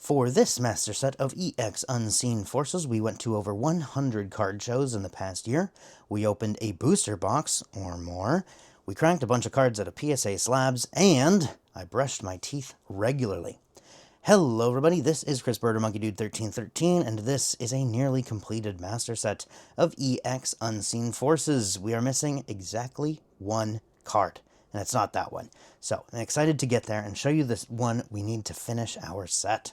For this master set of EX Unseen Forces, we went to over 100 card shows in the past year. We opened a booster box, or more. We cranked a bunch of cards out of PSA slabs, and I brushed my teeth regularly. Hello everybody, this is Chris Birder, Monkey Dude 1313, and this is a nearly completed master set of EX Unseen Forces. We are missing exactly one card, and it's not that one. So I'm excited to get there and show you this one we need to finish our set.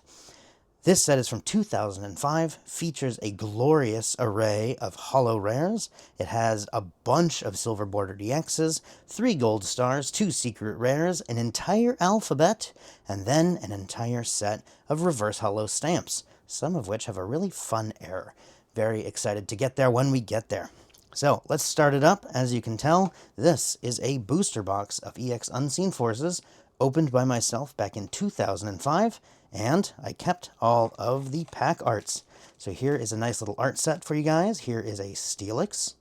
This set is from 2005, features a glorious array of holo rares. It has a bunch of silver bordered EXs, 3 gold stars, 2 secret rares, an entire alphabet, and then an entire set of reverse holo stamps, some of which have a really fun error. Very excited to get there when we get there. So let's start it up. As you can tell, this is a booster box of EX Unseen Forces, opened by myself back in 2005, and I kept all of the pack arts. So here is a nice little art set for you guys. Here is a Steelix,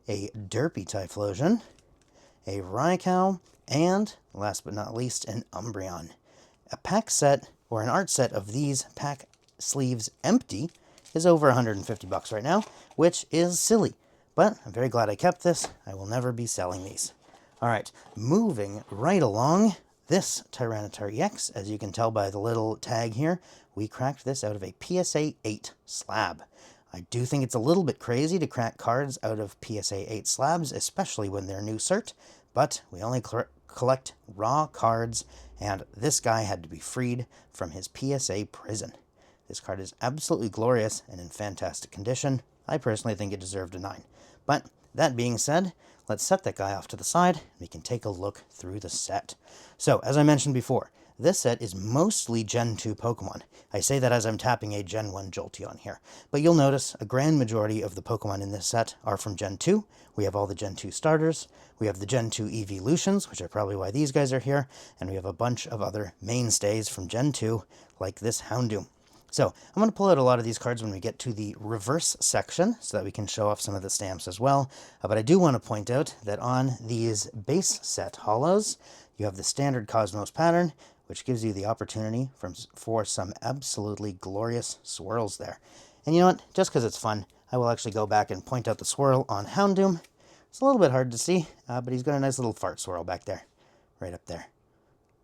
a Derpy Typhlosion, a Raikou, and last but not least, an Umbreon. A pack set, or an art set of these pack sleeves empty, is over 150 bucks right now, which is silly. But I'm very glad I kept this. I will never be selling these. Alright, moving right along. This Tyranitar EX, as you can tell by the little tag here, we cracked this out of a PSA 8 slab. I do think it's a little bit crazy to crack cards out of PSA 8 slabs, especially when they're new cert, but we only collect raw cards, and this guy had to be freed from his PSA prison. This card is absolutely glorious and in fantastic condition. I personally think it deserved a 9. But that being said, let's set that guy off to the side, and we can take a look through the set. So, as I mentioned before, this set is mostly Gen 2 Pokemon. I say that as I'm tapping a Gen 1 Jolteon here. But you'll notice a grand majority of the Pokemon in this set are from Gen 2. We have all the Gen 2 starters, we have the Gen 2 evolutions, which are probably why these guys are here, and we have a bunch of other mainstays from Gen 2, like this Houndoom. So, I'm going to pull out a lot of these cards when we get to the reverse section, so that we can show off some of the stamps as well. But I do want to point out that on these base set holos, you have the standard Cosmos pattern, which gives you the opportunity for some absolutely glorious swirls there. And you know what? Just because it's fun, I will actually go back and point out the swirl on Houndoom. It's a little bit hard to see, but he's got a nice little fart swirl back there. Right up there.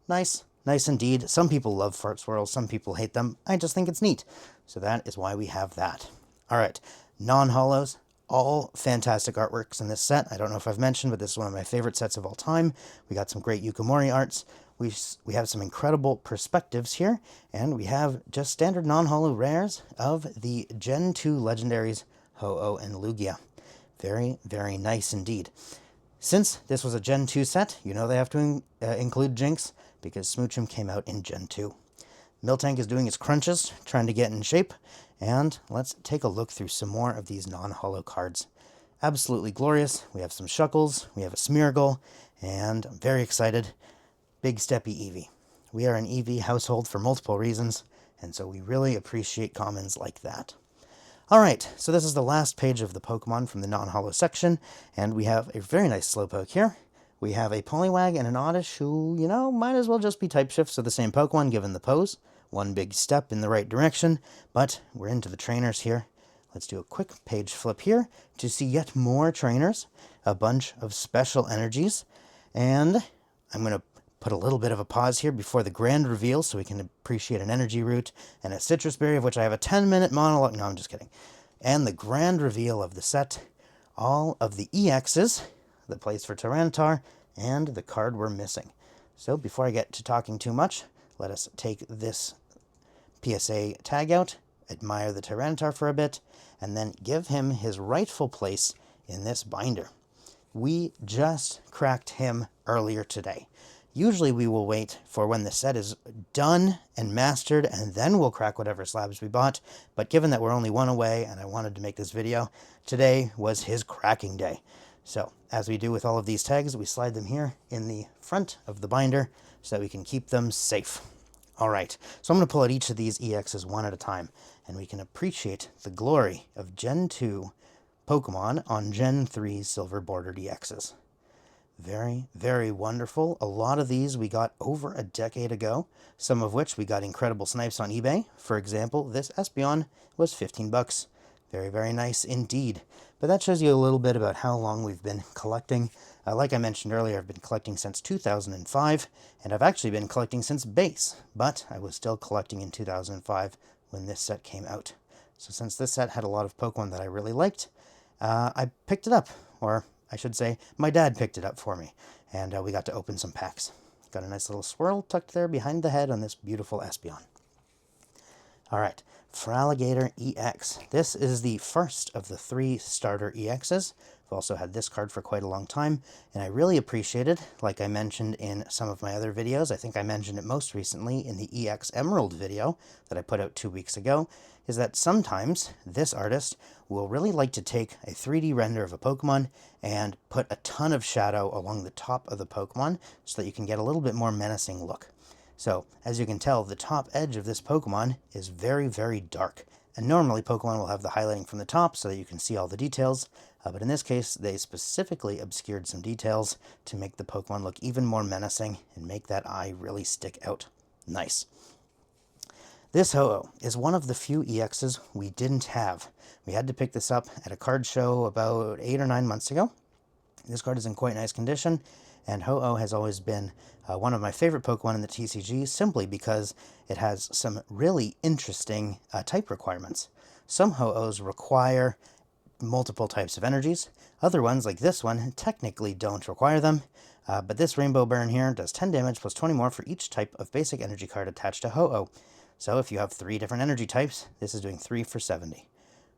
Nice. Nice indeed. Some people love fart swirls, some people hate them. I just think it's neat. So that is why we have that. Alright, non-holos. All fantastic artworks in this set. I don't know if I've mentioned, but this is one of my favorite sets of all time. We got some great Yukimori arts. We have some incredible perspectives here. And we have just standard non-holo rares of the Gen 2 legendaries, Ho-Oh and Lugia. Very, very nice indeed. Since this was a Gen 2 set, you know they have to include Jinx, because Smoochum came out in Gen 2. Miltank is doing his crunches, trying to get in shape, and let's take a look through some more of these non-holo cards. Absolutely glorious. We have some Shuckles, we have a Smeargle, and I'm very excited, Big Steppy Eevee. We are an Eevee household for multiple reasons, and so we really appreciate commons like that. Alright, so this is the last page of the Pokemon from the non-holo section, and we have a very nice Slowpoke here. We have a Poliwag and an Oddish who, you know, might as well just be type shifts of the same Pokemon given the pose. One big step in the right direction, but we're into the trainers here. Let's do a quick page flip here to see yet more trainers, a bunch of special energies, and I'm going to put a little bit of a pause here before the grand reveal so we can appreciate an energy root and a citrus berry, of which I have a 10-minute monologue. No, I'm just kidding. And the grand reveal of the set, all of the EXs, the place for Tyranitar, and the card we're missing. So before I get to talking too much, let us take this PSA tag out, admire the Tyranitar for a bit, and then give him his rightful place in this binder. We just cracked him earlier today. Usually we will wait for when the set is done and mastered, and then we'll crack whatever slabs we bought, but given that we're only one away and I wanted to make this video, today was his cracking day. So, as we do with all of these tags, we slide them here in the front of the binder so that we can keep them safe. Alright, so I'm going to pull out each of these EXs one at a time, and we can appreciate the glory of Gen 2 Pokemon on Gen 3 silver bordered EXs. Very, very wonderful. A lot of these we got over a decade ago, some of which we got incredible snipes on eBay. For example, this Espeon was 15 bucks. Very, very nice indeed. But that shows you a little bit about how long we've been collecting. Like I mentioned earlier, I've been collecting since 2005, and I've actually been collecting since base, but I was still collecting in 2005 when this set came out. So since this set had a lot of Pokemon that I really liked, I picked it up, or I should say, my dad picked it up for me, and we got to open some packs. Got a nice little swirl tucked there behind the head on this beautiful Espeon. Alright, Feraligatr EX. This is the first of the 3 starter EXs. I've also had this card for quite a long time, and I really appreciate it. Like I mentioned in some of my other videos, I think I mentioned it most recently in the EX Emerald video that I put out 2 weeks ago, is that sometimes this artist will really like to take a 3D render of a Pokemon and put a ton of shadow along the top of the Pokemon so that you can get a little bit more menacing look. So, as you can tell, the top edge of this Pokemon is very, very dark. And normally Pokemon will have the highlighting from the top so that you can see all the details, but in this case they specifically obscured some details to make the Pokemon look even more menacing and make that eye really stick out. Nice. This Ho-Oh is one of the few EXs we didn't have. We had to pick this up at a card show about 8 or 9 months ago. This card is in quite nice condition, and Ho-Oh has always been one of my favorite Pokemon in the TCG simply because it has some really interesting type requirements. Some Ho-Ohs require multiple types of energies. Other ones, like this one, technically don't require them, but this Rainbow Burn here does 10 damage plus 20 more for each type of basic energy card attached to Ho-Oh. So if you have 3 different energy types, this is doing 3 for 70.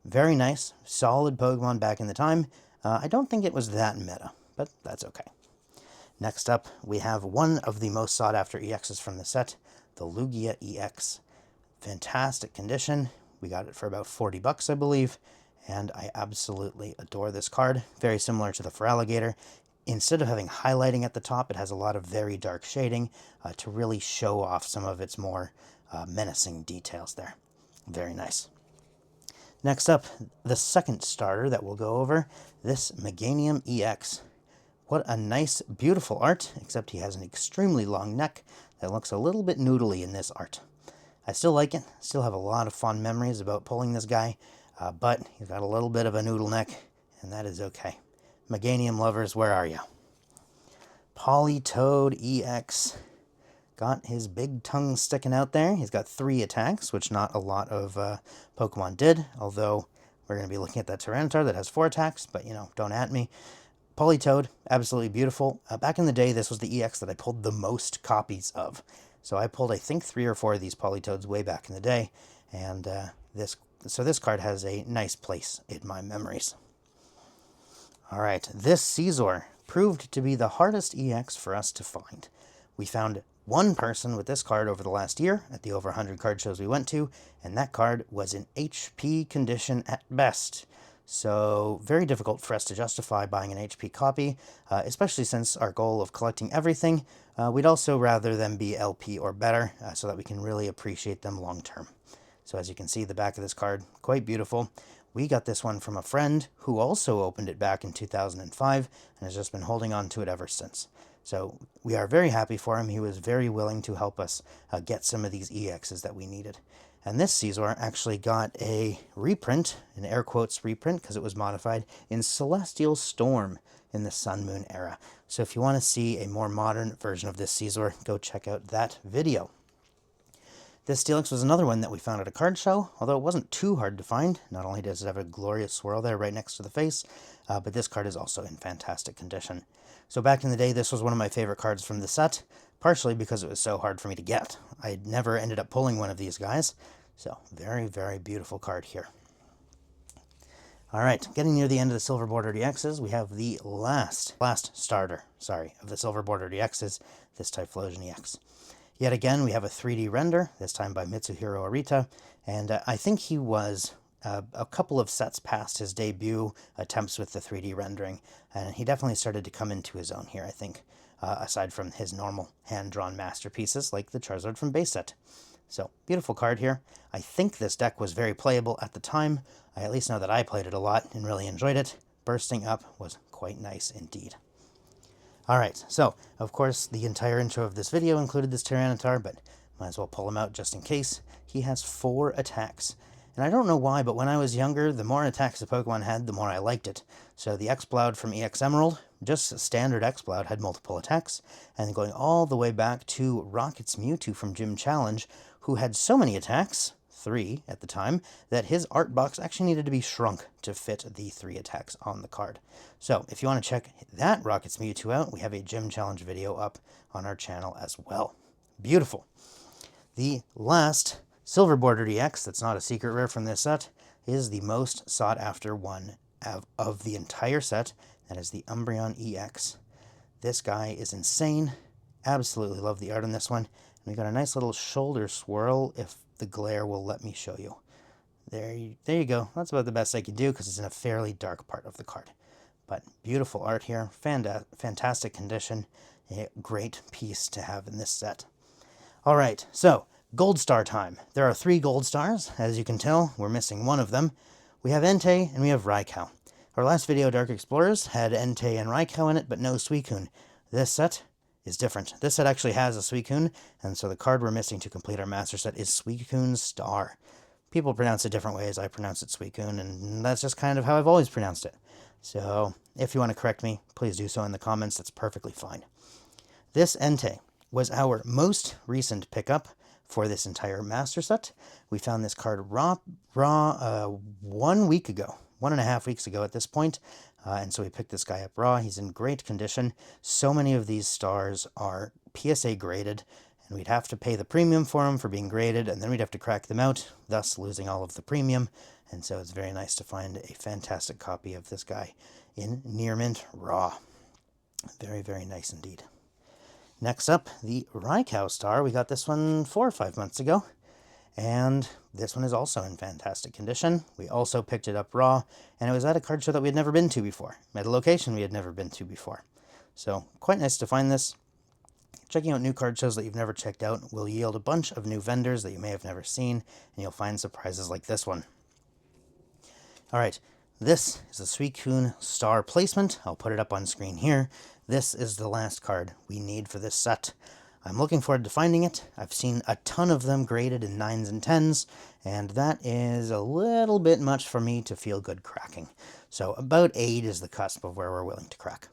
Very nice, solid Pokemon back in the time. I don't think it was that meta, but that's okay. Next up, we have one of the most sought-after EXs from the set, the Lugia EX. Fantastic condition. We got it for about 40 bucks, I believe, and I absolutely adore this card. Very similar to the Feraligatr. Instead of having highlighting at the top, it has a lot of very dark shading to really show off some of its more menacing details there. Very nice. Next up, the second starter that we'll go over, this Meganium EX. What a nice, beautiful art, except he has an extremely long neck that looks a little bit noodly in this art. I still like it, still have a lot of fond memories about pulling this guy, but he's got a little bit of a noodle neck, and that is okay. Meganium lovers, where are you? Politoed EX. Got his big tongue sticking out there. He's got 3 attacks, which not a lot of Pokemon did, although we're going to be looking at that Tyranitar that has 4 attacks, but, you know, don't at me. Politoed, absolutely beautiful. Back in the day, this was the EX that I pulled the most copies of. So I pulled, I think, 3 or 4 of these Politoads way back in the day, and this card has a nice place in my memories. All right, this Scizor proved to be the hardest EX for us to find. We found one person with this card over the last year at the over 100 card shows we went to, and that card was in HP condition at best. So very difficult for us to justify buying an HP copy, especially since our goal of collecting everything, we'd also rather them be LP or better so that we can really appreciate them long term. So as you can see, the back of this card, quite beautiful. We got this one from a friend who also opened it back in 2005 and has just been holding on to it ever since. So we are very happy for him. He was very willing to help us get some of these EXs that we needed. And this Scizor actually got a reprint, an air quotes reprint, because it was modified, in Celestial Storm in the Sun Moon era. So if you want to see a more modern version of this Scizor, go check out that video. This Steelix was another one that we found at a card show, although it wasn't too hard to find. Not only does it have a glorious swirl there right next to the face, but this card is also in fantastic condition. So back in the day, this was one of my favorite cards from the set, partially because it was so hard for me to get. I never ended up pulling one of these guys, so very, very beautiful card here. All right, getting near the end of the Silver Bordered EXs, we have the last starter, of the Silver Bordered EXs, this Typhlosion EX. Yet again, we have a 3D render, this time by Mitsuhiro Arita, and I think he was a couple of sets past his debut attempts with the 3D rendering, and he definitely started to come into his own here, I think, aside from his normal hand-drawn masterpieces like the Charizard from base set. So, beautiful card here. I think this deck was very playable at the time. I at least know that I played it a lot and really enjoyed it. Bursting up was quite nice indeed. Alright, so, of course, the entire intro of this video included this Tyranitar, but might as well pull him out just in case. He has 4 attacks. And I don't know why, but when I was younger, the more attacks a Pokemon had, the more I liked it. So the Exploud from EX Emerald, just a standard Exploud, had multiple attacks, and going all the way back to Rocket's Mewtwo from Gym Challenge, who had so many attacks, 3 at the time, that his art box actually needed to be shrunk to fit the 3 attacks on the card. So if you want to check that Rocket's Mewtwo out, we have a Gym Challenge video up on our channel as well. Beautiful. The last Silver Bordered EX, that's not a secret rare from this set, is the most sought after one of the entire set. That is the Umbreon EX. This guy is insane. Absolutely love the art on this one. And we got a nice little shoulder swirl, if the glare will let me show you. There you go. That's about the best I could do because it's in a fairly dark part of the card. But beautiful art here. Fantastic condition. A great piece to have in this set. Alright, so Gold Star time. There are 3 Gold Stars. As you can tell, we're missing one of them. We have Entei and we have Raikou. Our last video, Dark Explorers, had Entei and Raikou in it, but no Suicune. This set is different. This set actually has a Suicune, and so the card we're missing to complete our master set is Suicune Star. People pronounce it different ways. I pronounce it Suicune, and that's just kind of how I've always pronounced it. So if you want to correct me, please do so in the comments. That's perfectly fine. This Entei was our most recent pickup for this entire master set. We found this card raw 1 week ago. 1.5 weeks ago at this point, and so we picked this guy up raw. He's in great condition. So many of these stars are PSA graded, and we'd have to pay the premium for them for being graded, and then we'd have to crack them out, thus losing all of the premium. And so it's very nice to find a fantastic copy of this guy in Near Mint raw. Very, very nice indeed. Next up, the Raikou Star. We got this one 4 or 5 months ago. And this one is also in fantastic condition. We also picked it up raw, and it was at a card show that we had never been to before, at a location we had never been to before. So, quite nice to find this. Checking out new card shows that you've never checked out will yield a bunch of new vendors that you may have never seen, and you'll find surprises like this one. Alright, this is the Suicune Star placement. I'll put it up on screen here. This is the last card we need for this set. I'm looking forward to finding it. I've seen a ton of them graded in 9s and 10s, and that is a little bit much for me to feel good cracking. So about 8 is the cusp of where we're willing to crack.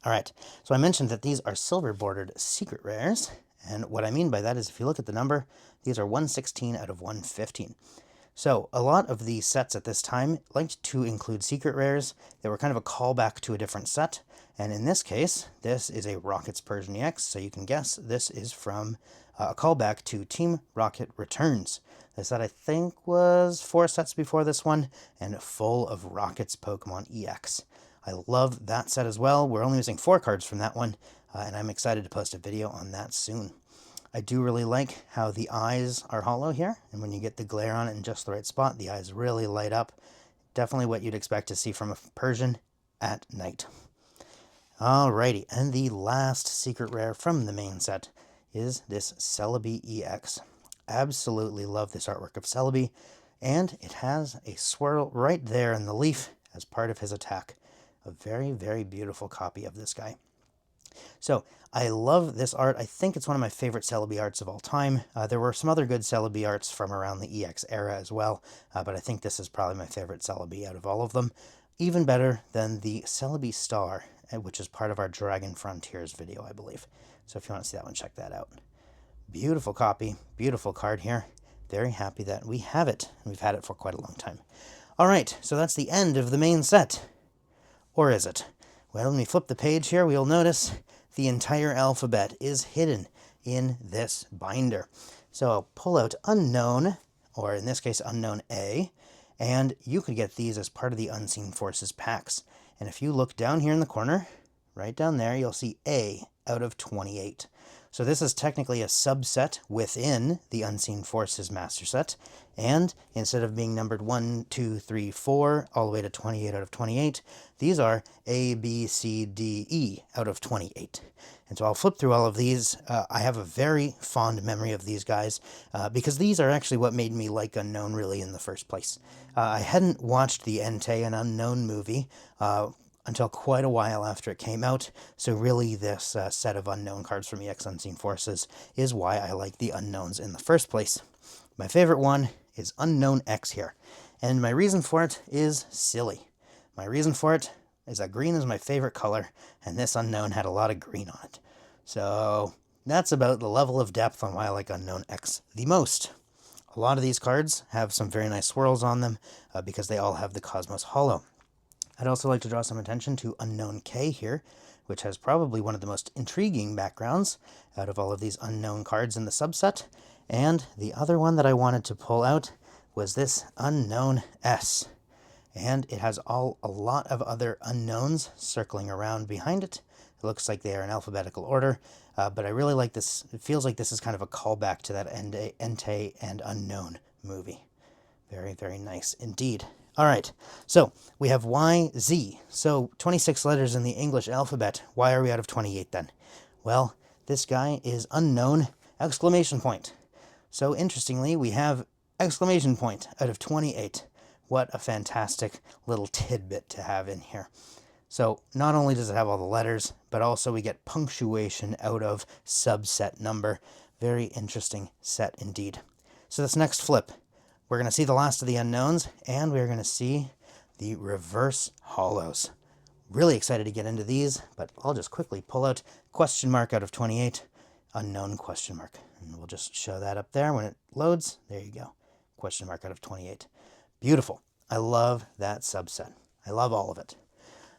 Alright, so I mentioned that these are silver bordered secret rares, and what I mean by that is if you look at the number, these are 116 out of 115. So a lot of these sets at this time liked to include secret rares. They were kind of a callback to a different set. And in this case, this is a Rocket's Persian EX, so you can guess this is from a callback to Team Rocket Returns. This set I think was 4 sets before this one, and full of Rocket's Pokemon EX. I love that set as well. We're only using 4 cards from that one, and I'm excited to post a video on that soon. I do really like how the eyes are hollow here, and when you get the glare on it in just the right spot, the eyes really light up. Definitely what you'd expect to see from a Persian at night. Alrighty, and the last secret rare from the main set is this Celebi EX. Absolutely love this artwork of Celebi, and it has a swirl right there in the leaf as part of his attack. A very, very beautiful copy of this guy. So, I love this art. I think it's one of my favorite Celebi arts of all time. There were some other good Celebi arts from around the EX era as well, but I think this is probably my favorite Celebi out of all of them. Even better than the Celebi Star, which is part of our Dragon Frontiers video, I believe. So if you want to see that one, check that out. Beautiful copy, beautiful card here. Very happy that we have it. We've had it for quite a long time. Alright, so that's the end of the main set. Or is it? Well, when we flip the page here, we'll notice the entire alphabet is hidden in this binder. So I'll pull out Unknown, or in this case, Unknown A, and you could get these as part of the Unseen Forces packs. And if you look down here in the corner, right down there, you'll see A out of 28. So this is technically a subset within the Unseen Forces master set, and instead of being numbered 1, 2, 3, 4, all the way to 28 out of 28, these are A, B, C, D, E out of 28. And so I'll flip through all of these. I have a very fond memory of these guys, because these are actually what made me like Unknown really in the first place. I hadn't watched the Entei and Unknown movie until quite a while after it came out. So really this set of unknown cards from EX Unseen Forces is why I like the unknowns in the first place. My favorite one is Unown X here. And my reason for it is silly. My reason for it is that green is my favorite color, and this unknown had a lot of green on it. So that's about the level of depth on why I like Unown X the most. A lot of these cards have some very nice swirls on them because they all have the Cosmos Holo. I'd also like to draw some attention to Unown K here, which has probably one of the most intriguing backgrounds out of all of these unknown cards in the subset. And the other one that I wanted to pull out was this Unown S. And it has a lot of other unknowns circling around behind it. It looks like they are in alphabetical order, but I really like this. It feels like this is kind of a callback to that Entei and Unknown movie. Very, very nice indeed. All right, so we have YZ. So 26 letters in the English alphabet. Why are we out of 28 then? Well, this guy is unknown, exclamation point. So interestingly, we have exclamation point out of 28. What a fantastic little tidbit to have in here. So not only does it have all the letters, but also we get punctuation out of subset number. Very interesting set indeed. So this next flip, we're going to see the last of the unknowns, and we're going to see the reverse holos. Really excited to get into these, but I'll just quickly pull out question mark out of 28, unknown question mark. And we'll just show that up there when it loads. There you go. Question mark out of 28. Beautiful. I love that subset. I love all of it.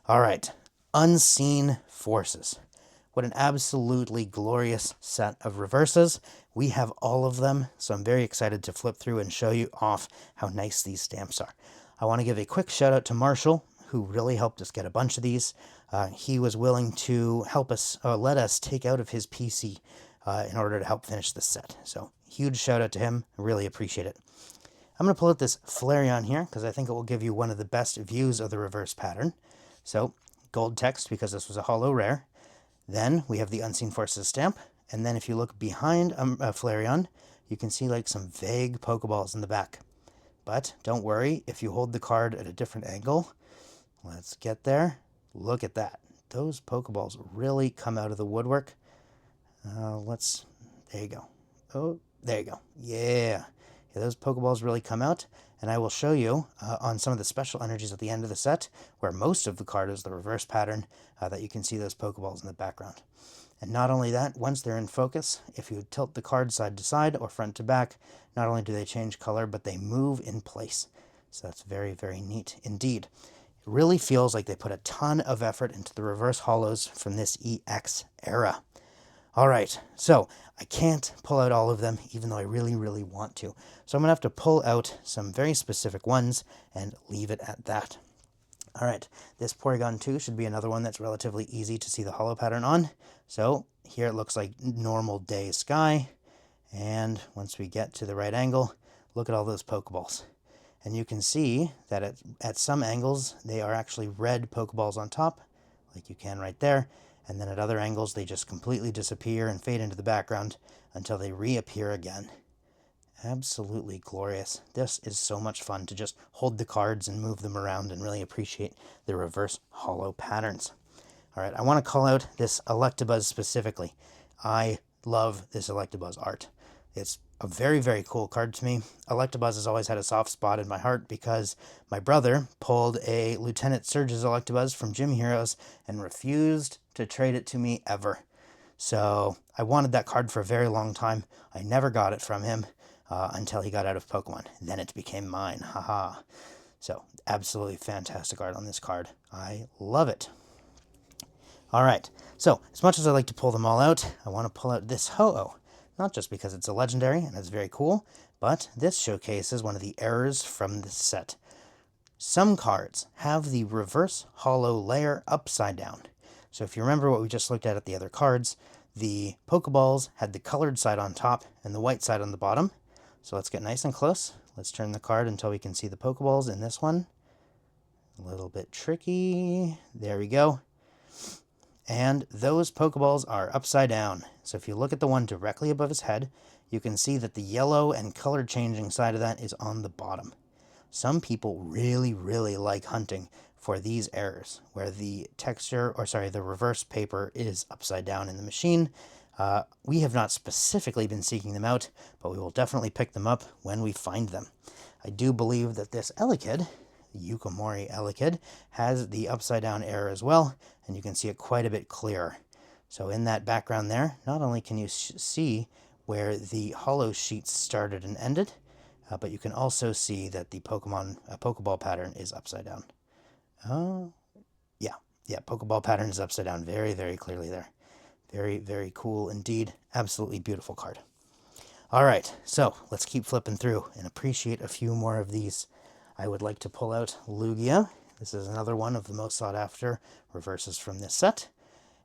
All right. Unseen Forces. What an absolutely glorious set of reverses. We have all of them, so I'm very excited to flip through and show you off how nice these stamps are. I want to give a quick shout out to Marshall, who really helped us get a bunch of these. He was willing to help us, let us take out of his PC in order to help finish this set. So huge shout out to him. I really appreciate it. I'm going to pull out this Flareon here because I think it will give you one of the best views of the reverse pattern. So gold text because this was a holo rare. Then we have the Unseen Forces stamp. And then if you look behind Flareon, you can see like some vague Pokeballs in the back. But don't worry, if you hold the card at a different angle, let's get there. Look at that. Those Pokeballs really come out of the woodwork. There you go. Oh, there you go. Yeah. Those Pokeballs really come out, and I will show you on some of the special energies at the end of the set, where most of the card is the reverse pattern, that you can see those Pokeballs in the background. And not only that, once they're in focus, if you tilt the card side to side or front to back, not only do they change color, but they move in place. So that's very, very neat indeed. It really feels like they put a ton of effort into the reverse holos from this EX era. All right, so I can't pull out all of them, even though I really, really want to. So I'm going to have to pull out some very specific ones and leave it at that. All right, this Porygon 2 should be another one that's relatively easy to see the holo pattern on. So here it looks like normal day sky. And once we get to the right angle, look at all those Pokeballs. And you can see that at some angles, they are actually red Pokeballs on top, like you can right there. And then at other angles, they just completely disappear and fade into the background until they reappear again. Absolutely glorious. This is so much fun to just hold the cards and move them around and really appreciate the reverse holo patterns. All right, I want to call out this Electabuzz specifically. I love this Electabuzz art. It's a very, very cool card to me. Electabuzz has always had a soft spot in my heart because my brother pulled a Lieutenant Surge's Electabuzz from Gym Heroes and refused to trade it to me ever. So I wanted that card for a very long time. I never got it from him until he got out of Pokemon. Then it became mine. Haha. So absolutely fantastic art on this card. I love it. All right. So as much as I like to pull them all out, I want to pull out this Ho-Oh. Not just because it's a legendary and it's very cool, but this showcases one of the errors from this set. Some cards have the reverse holo layer upside down. So if you remember what we just looked at the other cards, the Pokeballs had the colored side on top and the white side on the bottom. So let's get nice and close. Let's turn the card until we can see the Pokeballs in this one. A little bit tricky. There we go. And those Pokeballs are upside down. So if you look at the one directly above his head, you can see that the yellow and color changing side of that is on the bottom. Some people really, really like hunting for these errors, where the texture, or sorry, the reverse paper is upside down in the machine. We have not specifically been seeking them out, but we will definitely pick them up when we find them. I do believe that this Elekid, the Yukomori Elekid, has the upside down error as well, and you can see it quite a bit clearer. So in that background there, not only can you see where the Holos sheets started and ended, but you can also see that the Pokeball pattern is upside down. Yeah, Pokeball pattern is upside down very, very clearly there. Very, very cool indeed. Absolutely beautiful card. All right, so let's keep flipping through and appreciate a few more of these. I would like to pull out Lugia. This is another one of the most sought after reverses from this set.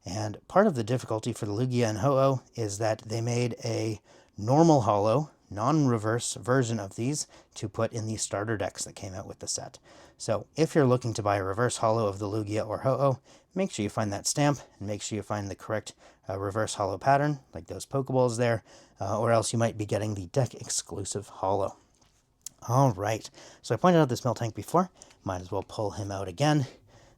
And part of the difficulty for the Lugia and Ho-Oh is that they made a normal holo, non-reverse version of these to put in the starter decks that came out with the set. So if you're looking to buy a reverse holo of the Lugia or Ho-Oh, make sure you find that stamp and make sure you find the correct reverse holo pattern, like those Pokeballs there, or else you might be getting the deck exclusive holo. All right, so I pointed out this Miltank before. Might as well pull him out again.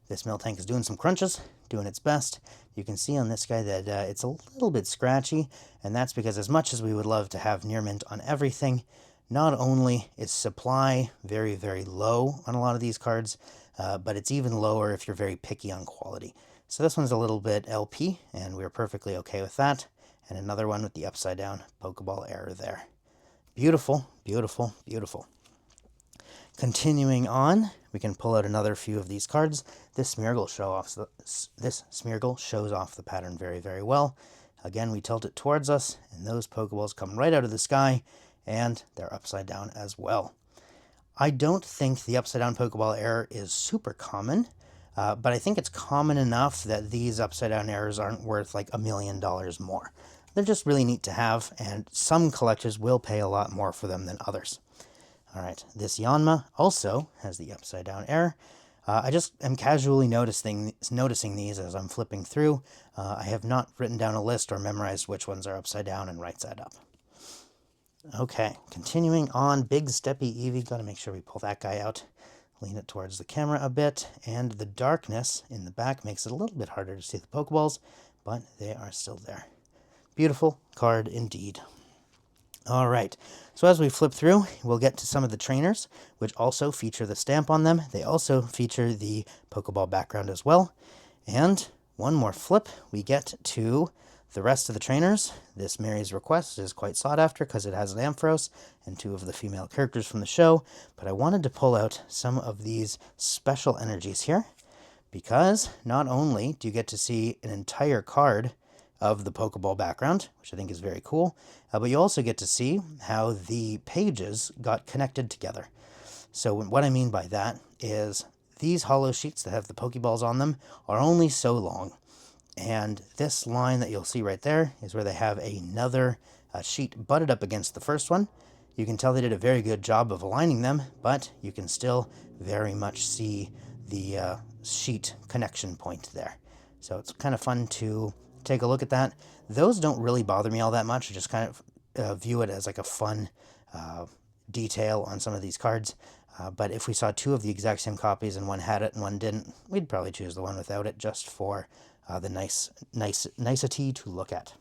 This Miltank is doing some crunches, doing its best. You can see on this guy that it's a little bit scratchy, and that's because as much as we would love to have near mint on everything, not only is supply very, very low on a lot of these cards, but it's even lower if you're very picky on quality. So this one's a little bit LP, and we're perfectly okay with that. And another one with the upside down Pokeball error there. Beautiful, beautiful, beautiful. Continuing on, we can pull out another few of these cards. This Smeargle shows off the pattern very, very well. Again, we tilt it towards us, and those Pokeballs come right out of the sky, and they're upside down as well. I don't think the upside down Pokeball error is super common, but I think it's common enough that these upside down errors aren't worth like $1 million more. They're just really neat to have, and some collectors will pay a lot more for them than others. All right, this Yanma also has the upside down error. I just am casually noticing these as I'm flipping through. I have not written down a list or memorized which ones are upside down and right side up. Okay, continuing on, Big Steppy Eevee. Got to make sure we pull that guy out. Lean it towards the camera a bit, and the darkness in the back makes it a little bit harder to see the Pokeballs, but they are still there. Beautiful card indeed. All right, so as we flip through, we'll get to some of the trainers, which also feature the stamp on them. They also feature the Pokeball background as well. And one more flip, we get to the rest of the trainers. This Mary's Request is quite sought after because it has an Ampharos and two of the female characters from the show. But I wanted to pull out some of these special energies here, because not only do you get to see an entire card of the Pokeball background, which I think is very cool, but you also get to see how the pages got connected together. So what I mean by that is these holo sheets that have the Pokeballs on them are only so long, and this line that you'll see right there is where they have another sheet butted up against the first one. You can tell they did a very good job of aligning them, but you can still very much see the sheet connection point there. So it's kind of fun to take a look at that. Those don't really bother me all that much. I just kind of view it as like a fun detail on some of these cards. But if we saw two of the exact same copies and one had it and one didn't, we'd probably choose the one without it just for the nicety to look at.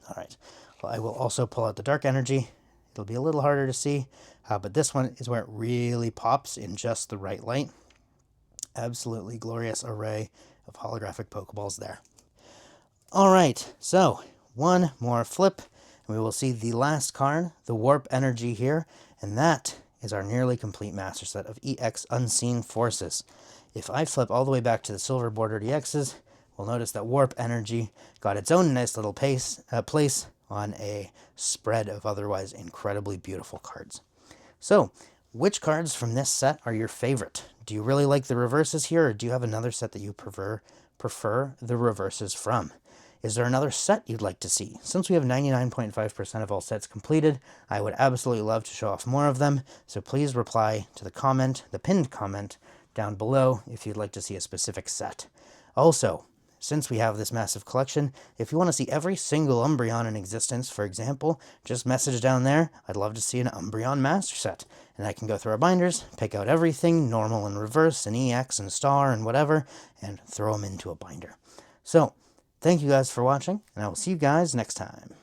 All right. Well, I will also pull out the dark energy. It'll be a little harder to see, but this one is where it really pops in just the right light. Absolutely glorious array of holographic Pokeballs there. All right, so one more flip, and we will see the last card, the Warp Energy here, and that is our nearly complete master set of EX Unseen Forces. If I flip all the way back to the silver bordered EXs, we'll notice that Warp Energy got its own nice little place on a spread of otherwise incredibly beautiful cards. So, which cards from this set are your favorite? Do you really like the reverses here, or do you have another set that you prefer the reverses from? Is there another set you'd like to see? Since we have 99.5% of all sets completed, I would absolutely love to show off more of them, so please reply to the pinned comment down below if you'd like to see a specific set. Also, since we have this massive collection, if you want to see every single Umbreon in existence, for example, just message down there. I'd love to see an Umbreon Master Set. And I can go through our binders, pick out everything, normal and reverse, and EX and star and whatever, and throw them into a binder. So, thank you guys for watching, and I will see you guys next time.